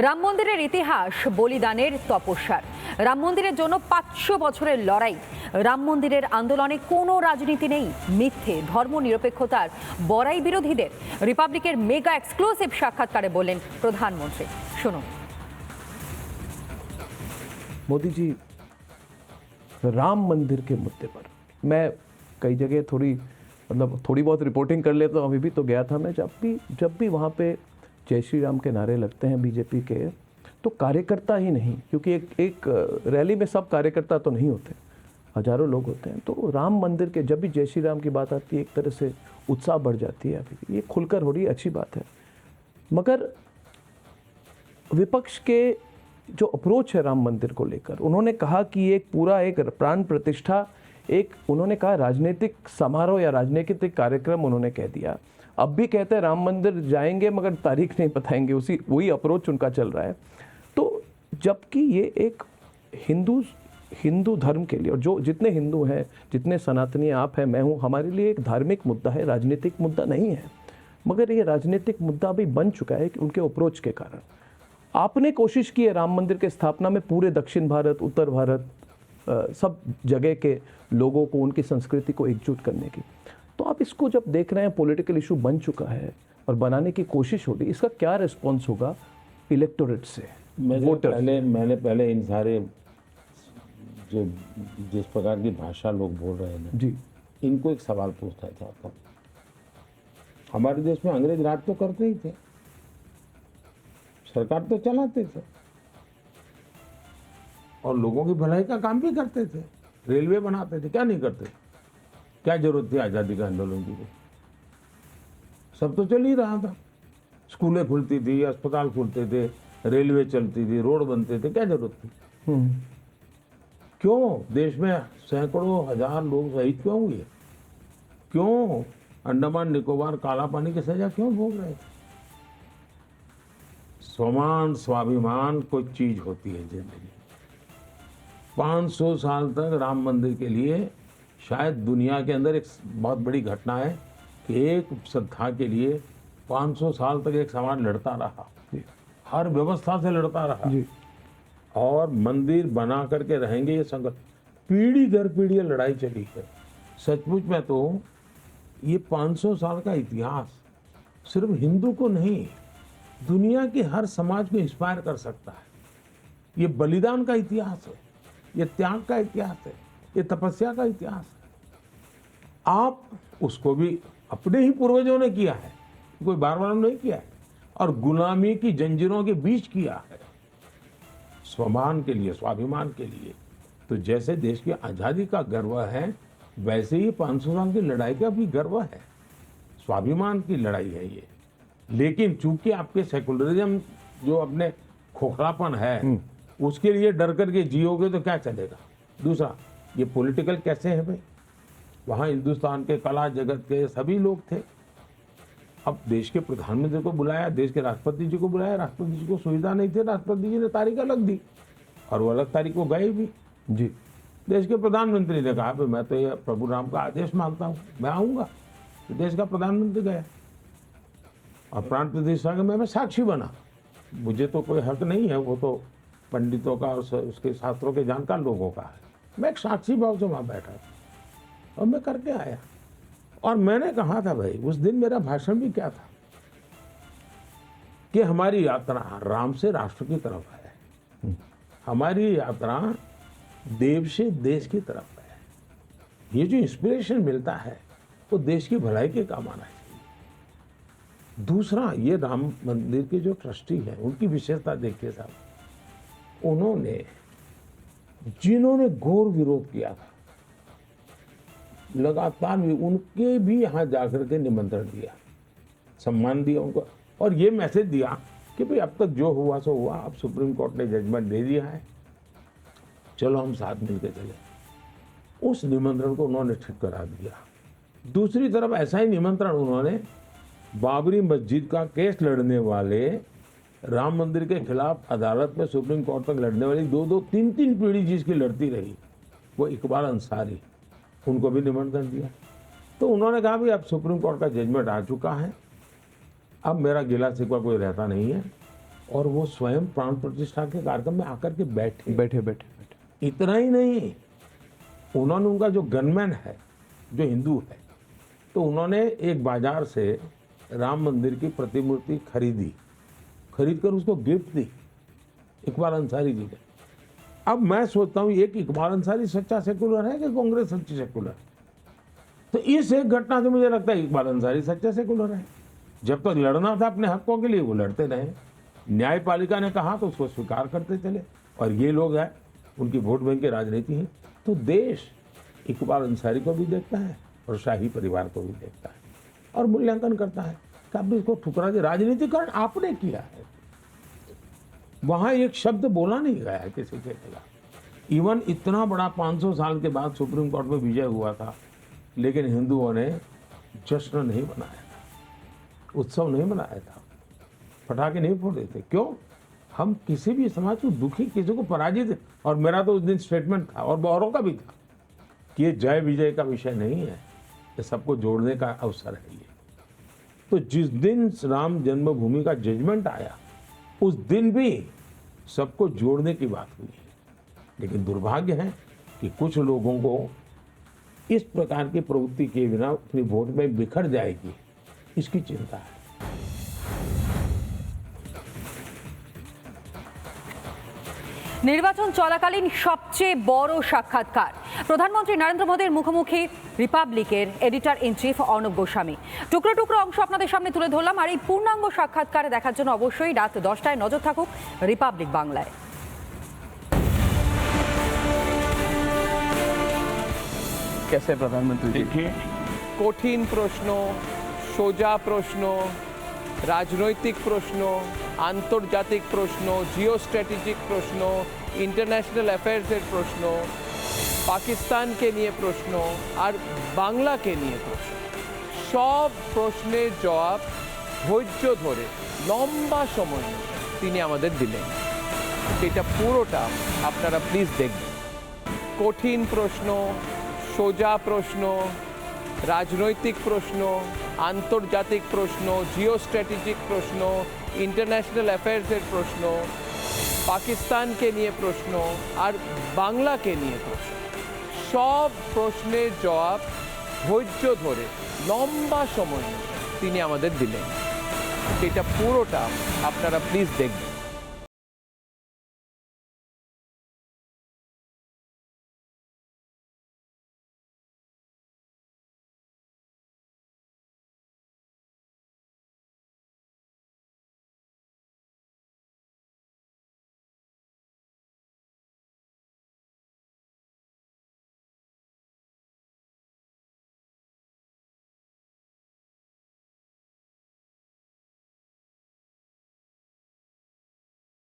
রাম মন্দিরের ইতিহাস বলিদানের তপস্যার। রাম মন্দিরের জন্য 500 বছরের লড়াই। রাম মন্দিরের আন্দোলনে কোনো রাজনীতি নেই, মিথ্যে ধর্মনিরপেক্ষতার বড়াই বিরোধীদের। রিপাবলিকের মেগা এক্সক্লুসিভ সাক্ষাৎকারে বললেন প্রধানমন্ত্রী। শুনুন। मोदी जी, राम मंदिर के मुद्दे पर मैं कई जगह थोड़ी बहुत रिपोर्टिंग कर लेता हूँ। अभी भी तो गया था मैं। जब भी वहाँ पे जय श्री राम के नारे लगते हैं बीजेपी के, तो कार्यकर्ता ही नहीं, क्योंकि एक रैली में सब कार्यकर्ता तो नहीं होते, हजारों लोग होते हैं। तो राम मंदिर के जब भी जय श्री राम की बात आती है, एक तरह से उत्साह बढ़ जाती है। अभी ये खुलकर हो रही है, अच्छी बात है। मगर विपक्ष के जो अप्रोच है राम मंदिर को लेकर, उन्होंने कहा कि एक पूरा एक प्राण प्रतिष्ठा, एक उन्होंने कहा राजनीतिक समारोह या राजनीतिक कार्यक्रम उन्होंने कह दिया। अब भी कहते हैं राम मंदिर जाएंगे मगर तारीख नहीं बताएंगे, वही अप्रोच उनका चल रहा है। तो जबकि ये एक हिंदू धर्म के लिए, और जो जितने हिंदू हैं, जितने सनातनी आप हैं, मैं हूँ, हमारे लिए एक धार्मिक मुद्दा है, राजनीतिक मुद्दा नहीं है। मगर ये राजनीतिक मुद्दा भी बन चुका है कि उनके अप्रोच के कारण। आपने कोशिश की है राम मंदिर के स्थापना में पूरे दक्षिण भारत, उत्तर भारत, सब जगह के लोगों को, उनकी संस्कृति को एकजुट करने की। तो आप इसको जब देख रहे हैं पॉलिटिकल इशू बन चुका है और बनाने की कोशिश हो रही, इसका क्या रिस्पॉन्स होगा इलेक्टोरेट से? मैंने पहले इन सारे जो जिस प्रकार की भाषा लोग बोल रहे हैं ना जी, इनको एक सवाल पूछना चाहता हूँ। हमारे देश में अंग्रेज राज तो करते ही थे, सरकार तो चलाते थे और लोगों की भलाई का काम भी करते थे, रेलवे बनाते थे। क्या नहीं करते? क्या जरूरत थी आज़ादी का आंदोलन की? सब तो चल ही रहा था। स्कूलें खुलती थी, अस्पताल खुलते थे, रेलवे चलती थी, रोड बनते थे। क्या जरूरत थी? क्यों देश में सैकड़ों हजार लोग शहीद क्यों हुए? क्यों अंडमान निकोबार काला पानी की सजा क्यों भोग रहे थे? स्वमान स्वाभिमान कोई चीज होती है जिंदगी। 500 साल तक राम मंदिर के लिए शायद दुनिया के अंदर एक बहुत बड़ी घटना है कि एक श्रद्धा के लिए 500 साल तक एक समाज लड़ता रहा, हर व्यवस्था से लड़ता रहा जी। और मंदिर बना करके रहेंगे ये संगठन। पीढ़ी दर पीढ़ी लड़ाई चली है। सचमुच में तो ये 500 साल का इतिहास सिर्फ हिंदू को नहीं, दुनिया के हर समाज को इंस्पायर कर सकता है। ये बलिदान का इतिहास है, ये त्याग का इतिहास है, ये तपस्या का इतिहास है। आप उसको भी अपने ही पूर्वजों ने किया है, कोई बार बार नहीं किया है, और गुलामी की जंजीरों के बीच किया है, स्वमान के लिए, स्वाभिमान के लिए। तो जैसे देश की आज़ादी का गर्व है, वैसे ही 500 साल की लड़ाई का भी गर्व है, स्वाभिमान की लड़ाई है ये। लेकिन चूंकि आपके सेकुलरिज्म जो अपने खोखलापन है, उसके लिए डर करके जियोगे तो क्या चलेगा? दूसरा, ये पॉलिटिकल कैसे है भाई? वहाँ हिंदुस्तान के कला जगत के सभी लोग थे। अब देश के प्रधानमंत्री को बुलाया, देश के राष्ट्रपति जी को बुलाया, राष्ट्रपति जी को सुविधा नहीं थी, राष्ट्रपति जी ने तारीख अलग दी और वो अलग तारीख को गए भी जी। देश के प्रधानमंत्री ने कहा मैं तो ये प्रभु राम का आदेश मानता हूँ, मैं आऊँगा। तो देश का प्रधानमंत्री गया और प्राण प्रतिष्ठा का मैं साक्षी बना। मुझे तो कोई हक नहीं है, वो तो पंडितों का और उसके शास्त्रों के जानकार लोगों का है। मैं एक साक्षी भाव से वहाँ बैठा था और मैं करके आया। और मैंने कहा था भाई, उस दिन मेरा भाषण भी क्या था कि हमारी यात्रा राम से राष्ट्र की तरफ है, हमारी यात्रा देव से देश की तरफ है। ये जो इंस्पिरेशन मिलता है वो देश की भलाई के काम आना चाहिए। दूसरा, ये राम मंदिर के जो ट्रस्टी हैं उनकी विशेषता देखिए साहब, उन्होंने जिन्होंने घोर विरोध किया था लगातार उनके भी यहाँ जाकर के निमंत्रण दिया, सम्मान दिया उनको, और ये मैसेज दिया कि भाई अब तक जो हुआ सो हुआ, अब सुप्रीम कोर्ट ने जजमेंट दे दिया है, चलो हम साथ मिलकर चले। उस निमंत्रण को उन्होंने ठीक करा दिया। दूसरी तरफ ऐसा ही निमंत्रण उन्होंने बाबरी मस्जिद का केस लड़ने वाले, राम मंदिर के खिलाफ अदालत में सुप्रीम कोर्ट तक लड़ने वाली 2-2, 3-3 पीढ़ी जिसकी लड़ती रही, वो इकबाल अंसारी, उनको भी निमंत्रण दिया। तो उन्होंने कहा भाई अब सुप्रीम कोर्ट का जजमेंट आ चुका है, अब मेरा गिला शिकवा कोई रहता नहीं है, और वो स्वयं प्राण प्रतिष्ठा के कार्यक्रम में आकर के बैठे। बैठे बैठे बैठे इतना ही नहीं, उन्होंने उनका जो गनमैन है जो हिंदू है, तो उन्होंने एक बाजार से राम मंदिर की प्रतिमूर्ति खरीद कर उसको गिफ्ट दी इकबाल अंसारी जी ने। अब मैं सोचता हूँ एक इकबाल अंसारी सच्चा सेकुलर है कि कांग्रेस सच्ची सेकुलर है? तो इस एक घटना से मुझे लगता है इकबाल अंसारी सच्चा सेकुलर है। जब तक लड़ना था अपने हकों के लिए वो लड़ते रहे, न्यायपालिका ने कहा तो उसको स्वीकार करते चले, और ये लोग हैं उनकी वोट बैंक की राजनीति है। तो देश इकबाल अंसारी को भी देखता है और शाही परिवार को भी देखता है और मूल्यांकन करता है कि आपने इसको ठुकरा दिया। राजनीतिकरण आपने किया है, वहां एक शब्द बोला नहीं गया है किसी के खिलाफ। इवन इतना बड़ा 500 साल के बाद सुप्रीम कोर्ट में विजय हुआ था, लेकिन हिंदुओं ने जश्न नहीं मनाया था, उत्सव नहीं मनाया था, पटाखे नहीं फोड़े थे। क्यों? हम किसी भी समाज को दुखी, किसी को पराजित, और मेरा तो उस दिन स्टेटमेंट था और औरों का भी था कि ये जय विजय का विषय नहीं है, ये सबको जोड़ने का अवसर है ये। तो जिस दिन राम जन्मभूमि का जजमेंट आया उस दिन भी सबको जोड़ने की बात हुई है, लेकिन दुर्भाग्य है कि कुछ लोगों को इस प्रकार की प्रवृत्ति के बिना अपनी वोट में बिखर जाएगी, इसकी चिंता है। নির্বাচন চলাকালীন সবচেয়ে বড় সাক্ষাৎকার প্রধানমন্ত্রী নরেন্দ্র মোদীর মুখোমুখি রিপাবলিকের editor in chief Arnab Goswami. টুকরো টুকরো অংশ আপনাদের সামনে তুলে ধরলাম, আর এই পূর্ণাঙ্গ সাক্ষাৎকার দেখার জন্য অবশ্যই রাত 10টায় নজর থাকুক রিপাবলিক বাংলায়। कैसे प्रधानमंत्री जी? देखिए, কঠিন প্রশ্ন, সোজা প্রশ্ন, রাজনৈতিক প্রশ্ন, আন্তর্জাতিক প্রশ্ন, জিও স্ট্র্যাটেজিক প্রশ্ন, ইন্টারন্যাশনাল অ্যাফেয়ার্সের প্রশ্ন, পাকিস্তানকে নিয়ে প্রশ্ন আর বাংলাকে নিয়ে প্রশ্ন, সব প্রশ্নের জবাব ধৈর্য ধরে লম্বা সময় নিয়ে তিনি আমাদের দিলেন। এটা পুরোটা আপনারা প্লিজ দেখবেন। কঠিন প্রশ্ন, সোজা প্রশ্ন, রাজনৈতিক প্রশ্ন, আন্তর্জাতিক প্রশ্ন, জিও স্ট্র্যাটেজিক প্রশ্ন, ইন্টারন্যাশনাল অ্যাফেয়ার্সের প্রশ্ন, পাকিস্তানকে নিয়ে প্রশ্ন আর বাংলাকে নিয়ে প্রশ্ন, সব প্রশ্নের জবাব ধৈর্য ধরে লম্বা সময় নিয়ে তিনি আমাদের দিলেন। এটা পুরোটা আপনারা প্লিজ দেখবেন।